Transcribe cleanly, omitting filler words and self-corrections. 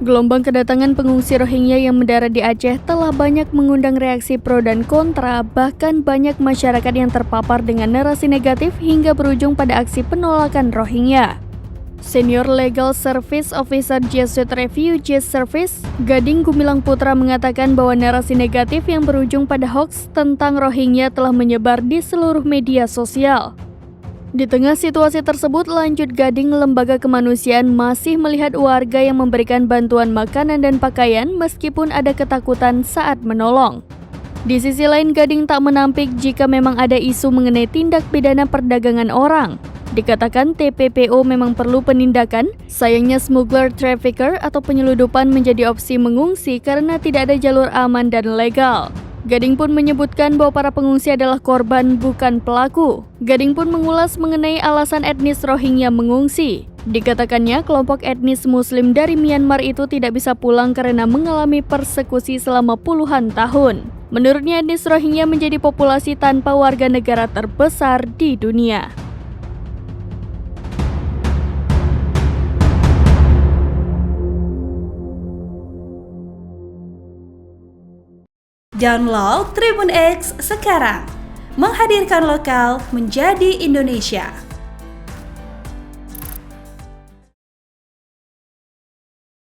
Gelombang kedatangan pengungsi Rohingya yang mendarat di Aceh telah banyak mengundang reaksi pro dan kontra, bahkan banyak masyarakat yang terpapar dengan narasi negatif hingga berujung pada aksi penolakan Rohingya. Senior Legal Service Officer Jesuit Refugee Service, Gading Gumilang Putra mengatakan bahwa narasi negatif yang berujung pada hoaks tentang Rohingya telah menyebar di seluruh media sosial. Di tengah situasi tersebut, lanjut Gading, lembaga kemanusiaan masih melihat warga yang memberikan bantuan makanan dan pakaian meskipun ada ketakutan saat menolong. Di sisi lain, Gading tak menampik jika memang ada isu mengenai tindak pidana perdagangan orang. Dikatakan TPPO memang perlu penindakan, sayangnya smuggler trafficker atau penyeludupan menjadi opsi mengungsi karena tidak ada jalur aman dan legal. Gading pun menyebutkan bahwa para pengungsi adalah korban, bukan pelaku. Gading pun mengulas mengenai alasan etnis Rohingya mengungsi. Dikatakannya, kelompok etnis Muslim dari Myanmar itu tidak bisa pulang karena mengalami persekusi selama puluhan tahun. Menurutnya, etnis Rohingya menjadi populasi tanpa warga negara terbesar di dunia. Download Tribun X sekarang, menghadirkan lokal menjadi Indonesia.